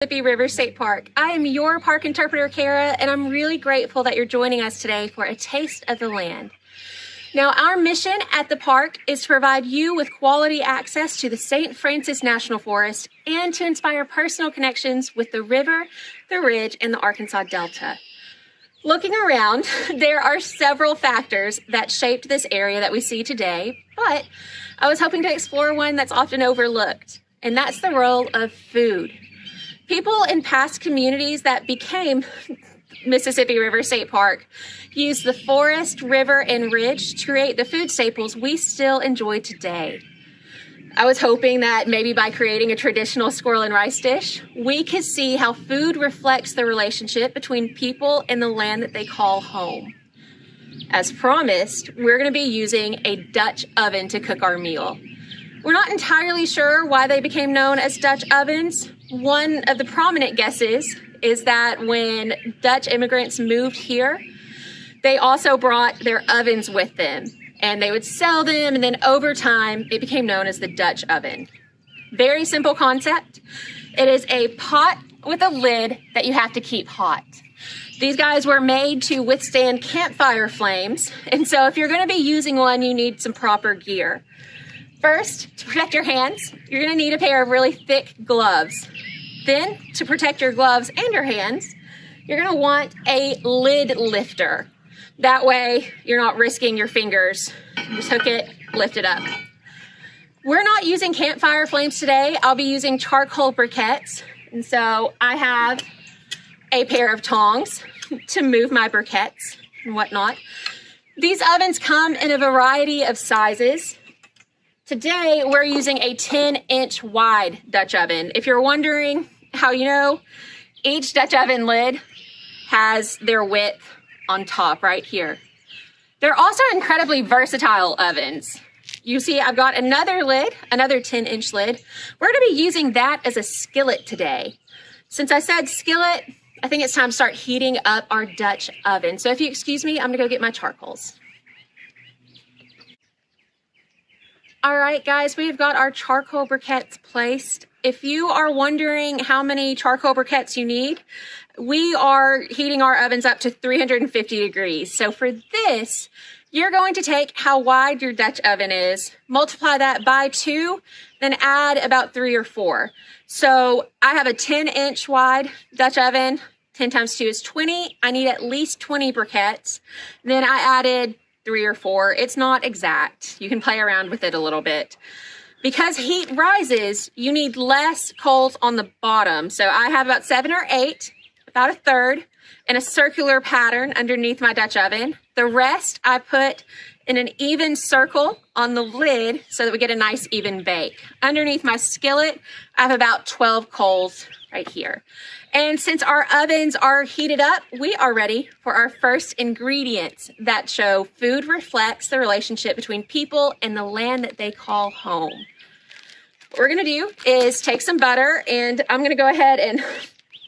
Mississippi River State Park. I am your park interpreter, Cara, and I'm really grateful that you're joining us today for a taste of the land. Now, our mission at the park is to provide you with quality access to the St. Francis National Forest and to inspire personal connections with the river, the ridge, and the Arkansas Delta. Looking around, there are several factors that shaped this area that we see today, but I was hoping to explore one that's often overlooked, and that's the role of food. People in past communities that became Mississippi River State Park used the forest, river, and ridge to create the food staples we still enjoy today. I was hoping that maybe by creating a traditional squirrel and rice dish, we could see how food reflects the relationship between people and the land that they call home. As promised, we're going to be using a Dutch oven to cook our meal. We're not entirely sure why they became known as Dutch ovens. One of the prominent guesses is that when Dutch immigrants moved here, they also brought their ovens with them, and they would sell them, and then over time, it became known as the Dutch oven. Very simple concept. It is a pot with a lid that you have to keep hot. These guys were made to withstand campfire flames, and so if you're going to be using one, you need some proper gear. First, to protect your hands, you're going to need a pair of really thick gloves. Then, to protect your gloves and your hands, you're going to want a lid lifter. That way, you're not risking your fingers. Just hook it, lift it up. We're not using campfire flames today. I'll be using charcoal briquettes. And so I have a pair of tongs to move my briquettes and whatnot. These ovens come in a variety of sizes. Today, we're using a 10-inch wide Dutch oven. If you're wondering how you know, each Dutch oven lid has their width on top right here. They're also incredibly versatile ovens. You see, I've got another lid, another 10-inch lid. We're gonna be using that as a skillet today. Since I said skillet, I think it's time to start heating up our Dutch oven. So if you excuse me, I'm gonna go get my charcoals. All right, guys, we've got our charcoal briquettes placed. If you are wondering how many charcoal briquettes you need, we are heating our ovens up to 350 degrees. So for this, you're going to take how wide your Dutch oven is, multiply that by 2, then add about 3 or 4. So I have a 10-inch wide Dutch oven. 10 times 2 is 20. I need at least 20 briquettes. Then I added 3 or 4. It's not exact. You can play around with it a little bit. Because heat rises, you need less coals on the bottom. So I have about 7 or 8, about a third, in a circular pattern underneath my Dutch oven. The rest I put in an even circle on the lid so that we get a nice even bake. Underneath my skillet, I have about 12 coals right here. And since our ovens are heated up, we are ready for our first ingredients that show food reflects the relationship between people and the land that they call home. What we're gonna do is take some butter, and I'm gonna go ahead and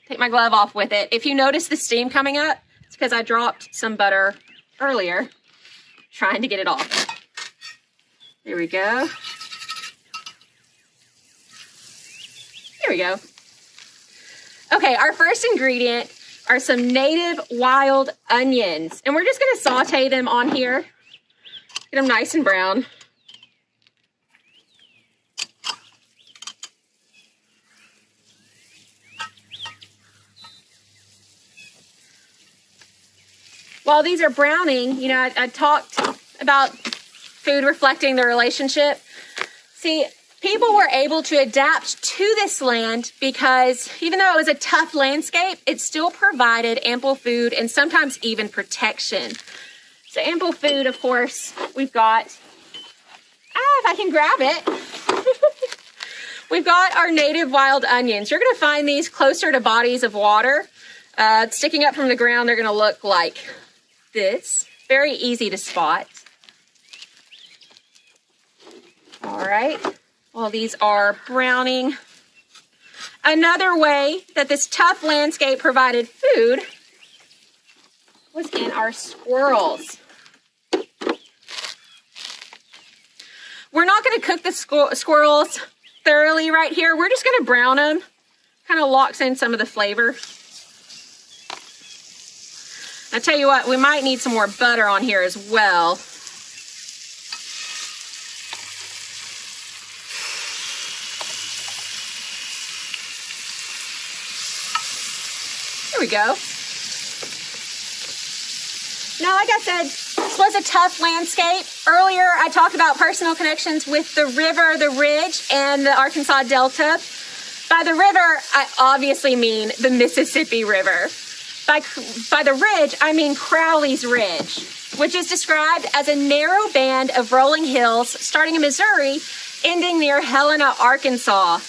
take my glove off with it. If you notice the steam coming up, it's because I dropped some butter earlier, trying to get it off. There we go. There we go. Okay, our first ingredient are some native wild onions, and we're just gonna saute them on here, get them nice and brown. While these are browning, you know, I talked about food reflecting the relationship. See, people were able to adapt to this land because even though it was a tough landscape, it still provided ample food and sometimes even protection. So ample food, of course, we've got, if I can grab it, we've got our native wild onions. You're gonna find these closer to bodies of water. Sticking up from the ground, they're gonna look like this. Very easy to spot. All right. Well, these are browning. Another way that this tough landscape provided food was in our squirrels. We're not going to cook the squirrels thoroughly right here. We're just going to brown them Kind of locks in some of the flavor. I tell you what, we might need some more butter on here as well. There we go. Now, like I said, this was a tough landscape. Earlier, I talked about personal connections with the river, the ridge, and the Arkansas Delta. By the river, I obviously mean the Mississippi River. By the ridge, I mean Crowley's Ridge, which is described as a narrow band of rolling hills starting in Missouri, ending near Helena, Arkansas.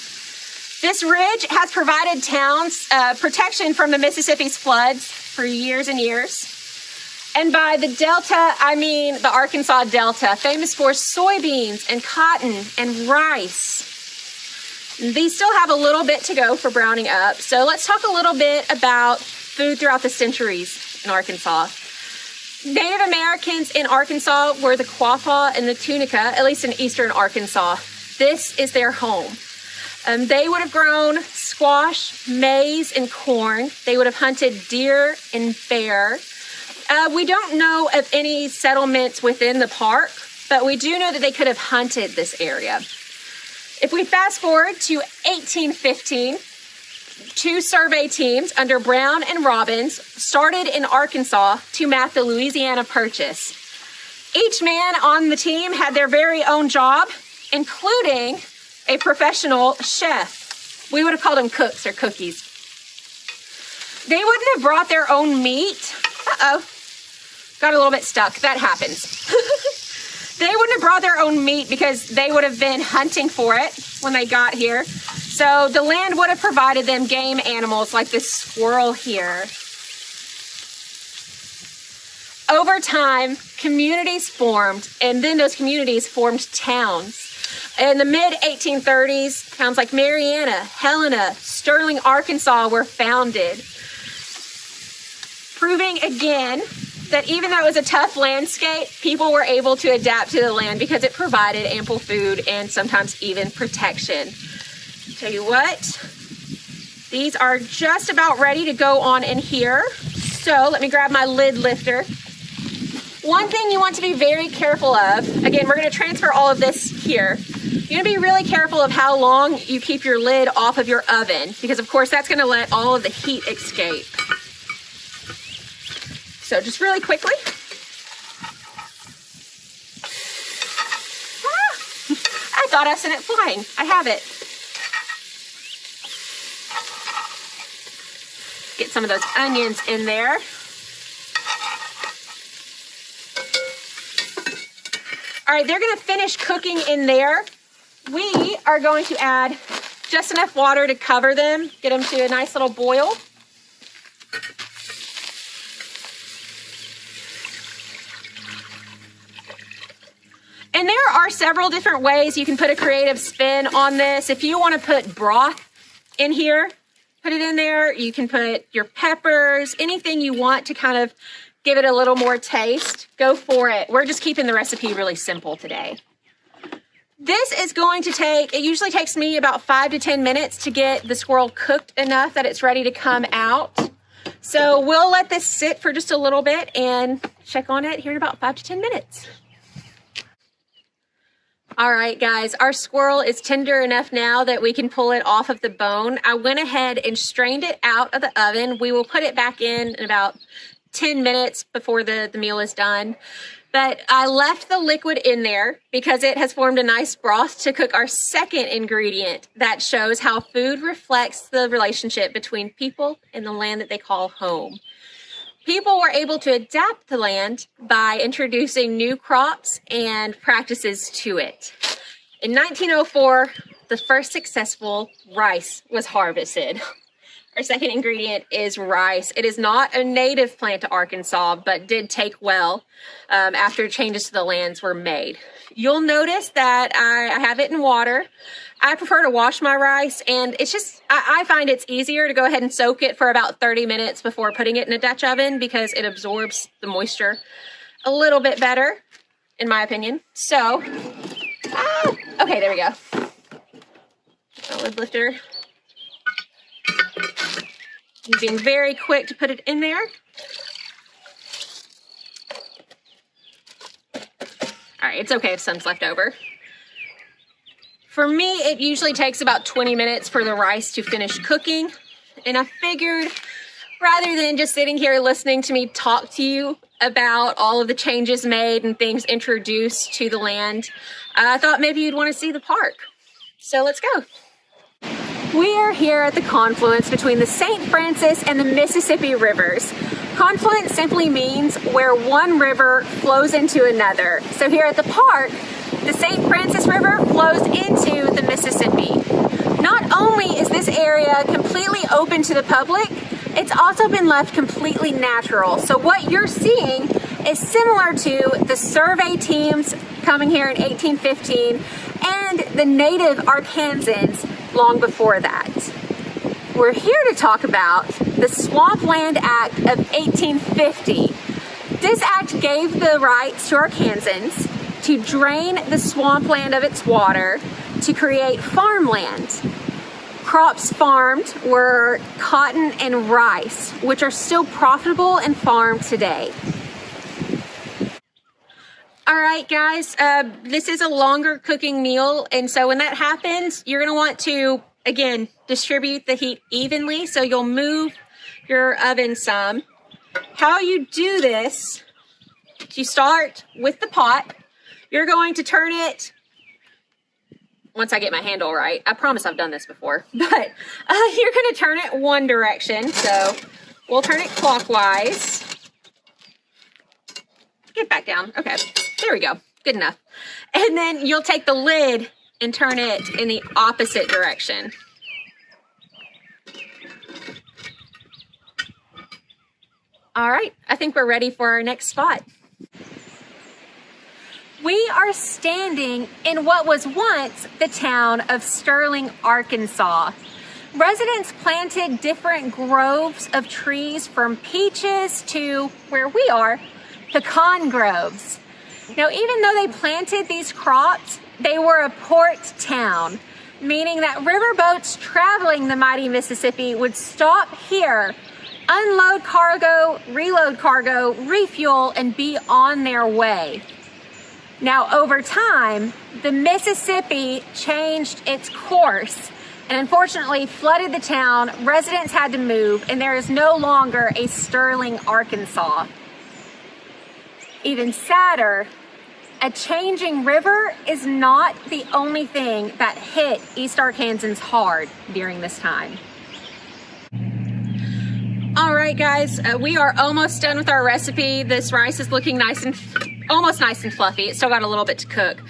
This ridge has provided towns protection from the Mississippi's floods for years and years. And by the Delta, I mean the Arkansas Delta, famous for soybeans and cotton and rice. These still have a little bit to go for browning up. So let's talk a little bit about food throughout the centuries in Arkansas. Native Americans in Arkansas were the Quapaw and the Tunica, at least in eastern Arkansas. This is their home. They would have grown squash, maize, and corn. They would have hunted deer and bear. We don't know of any settlements within the park, but we do know that they could have hunted this area. If we fast forward to 1815, two survey teams under Brown and Robbins started in Arkansas to map the Louisiana Purchase. Each man on the team had their very own job, including a professional chef. We would have called them cooks or cookies. They wouldn't have brought their own meat. Uh-oh. Got a little bit stuck. That happens. They wouldn't have brought their own meat because they would have been hunting for it when they got here. So the land would have provided them game animals like this squirrel here. Over time, communities formed, and then those communities formed towns. In the mid-1830s, towns like Marianna, Helena, Sterling, Arkansas were founded, proving again that even though it was a tough landscape, people were able to adapt to the land because it provided ample food and sometimes even protection. Tell you what, these are just about ready to go on in here. So let me grab my lid lifter. One thing you want to be very careful of, again, we're going to transfer all of this here. You're going to be really careful of how long you keep your lid off of your oven because, of course, that's going to let all of the heat escape. So just really quickly. I thought I sent it flying. I have it. Get some of those onions in there. All right, they're going to finish cooking in there. We are going to add just enough water to cover them, get them to a nice little boil. And there are several different ways you can put a creative spin on this. If you want to put broth in here, put it in there. You can put your peppers, anything you want to kind of give it a little more taste. Go for it. We're just keeping the recipe really simple today. This is going to take, it usually takes me about 5 to 10 minutes to get the squirrel cooked enough that it's ready to come out. So we'll let this sit for just a little bit and check on it here in about 5 to 10 minutes. All right, guys, our squirrel is tender enough now that we can pull it off of the bone. I went ahead and strained it out of the oven. We will put it back in about 10 minutes before the meal is done. But I left the liquid in there because it has formed a nice broth to cook our second ingredient that shows how food reflects the relationship between people and the land that they call home. People were able to adapt the land by introducing new crops and practices to it. In 1904, the first successful rice was harvested. Our second ingredient is rice. It is not a native plant to Arkansas, but did take well after changes to the lands were made. You'll notice that I have it in water. I prefer to wash my rice, and it's just, I find it's easier to go ahead and soak it for about 30 minutes before putting it in a Dutch oven because it absorbs the moisture a little bit better, in my opinion. So, okay, there we go. A lid lifter. Being very quick to put it in there. All right, it's okay if some's left over. For me, it usually takes about 20 minutes for the rice to finish cooking. And I figured rather than just sitting here listening to me talk to you about all of the changes made and things introduced to the land, I thought maybe you'd want to see the park. So let's go. We are here at the confluence between the St. Francis and the Mississippi rivers. Confluence simply means where one river flows into another. So here at the park, the St. Francis River flows into the Mississippi. Not only is this area completely open to the public, it's also been left completely natural. So what you're seeing is similar to the survey teams coming here in 1815 and the native Arkansans long before that. We're here to talk about the Swampland Act of 1850. This act gave the rights to Arkansans to drain the swampland of its water to create farmland. Crops farmed were cotton and rice, which are still profitable and farmed today. All right, guys, this is a longer cooking meal, and so when that happens, you're gonna want to, again, distribute the heat evenly, so you'll move your oven some. How you do this, you start with the pot. You're going to turn it, once I get my handle right, I promise I've done this before, but you're gonna turn it one direction, so we'll turn it clockwise. Get back down, okay, there we go, good enough. And then you'll take the lid and turn it in the opposite direction. All right, I think we're ready for our next spot. We are standing in what was once the town of Sterling, Arkansas. Residents planted different groves of trees from peaches to, where we are, pecan groves. Now, even though they planted these crops, they were a port town, meaning that riverboats traveling the mighty Mississippi would stop here, unload cargo, reload cargo, refuel, and be on their way. Now, over time, the Mississippi changed its course and unfortunately flooded the town. Residents had to move, and there is no longer a Sterling, Arkansas. Even sadder, a changing river is not the only thing that hit East Arkansans hard during this time. All right, guys, we are almost done with our recipe. This rice is looking almost nice and fluffy. It's still got a little bit to cook.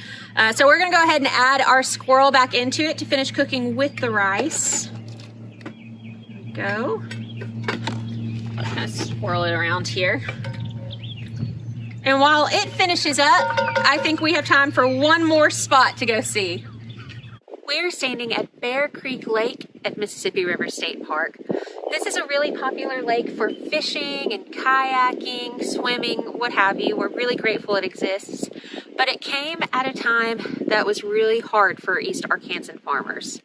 So we're gonna go ahead and add our squirrel back into it to finish cooking with the rice. Go. Kind of swirl it around here. And while it finishes up, I think we have time for one more spot to go see. We're standing at Bear Creek Lake at Mississippi River State Park. This is a really popular lake for fishing and kayaking, swimming, what have you. We're really grateful it exists, but it came at a time that was really hard for East Arkansan farmers.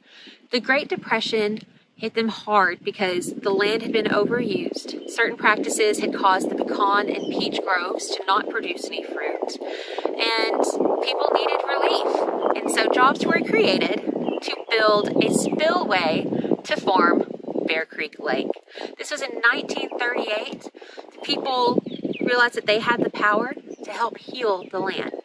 The Great Depression hit them hard because the land had been overused. Certain practices had caused the pecan and peach groves to not produce any fruit, and people needed relief. And so jobs were created to build a spillway to form Bear Creek Lake. This was in 1938. The people realized that they had the power to help heal the land.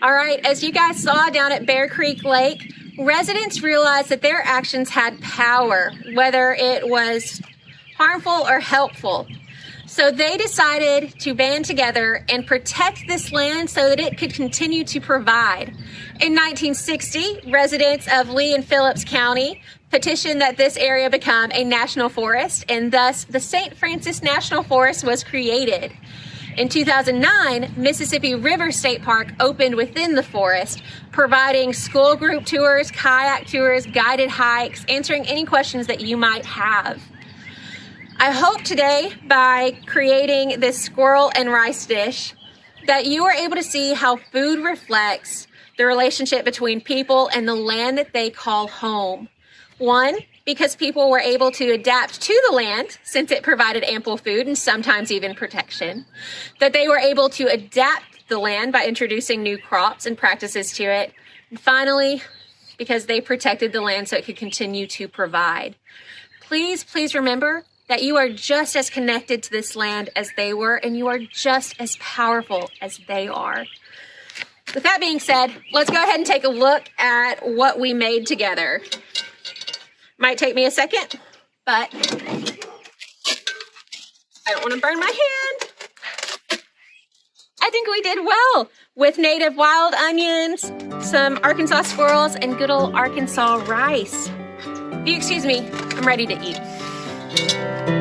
All right, as you guys saw down at Bear Creek Lake, residents realized that their actions had power, whether it was harmful or helpful. So they decided to band together and protect this land so that it could continue to provide. In 1960, residents of Lee and Phillips County petitioned that this area become a national forest, and thus the St. Francis National Forest was created. In 2009, Mississippi River State Park opened within the forest, providing school group tours, kayak tours, guided hikes, answering any questions that you might have. I hope today, by creating this squirrel and rice dish, that you are able to see how food reflects the relationship between people and the land that they call home. One, because people were able to adapt to the land since it provided ample food and sometimes even protection. That they were able to adapt the land by introducing new crops and practices to it. And finally, because they protected the land so it could continue to provide. Please, please remember that you are just as connected to this land as they were, and you are just as powerful as they are. With that being said, let's go ahead and take a look at what we made together. Might take me a second, but I don't want to burn my hand. I think we did well with native wild onions, some Arkansas squirrels, and good old Arkansas rice. If you excuse me, I'm ready to eat.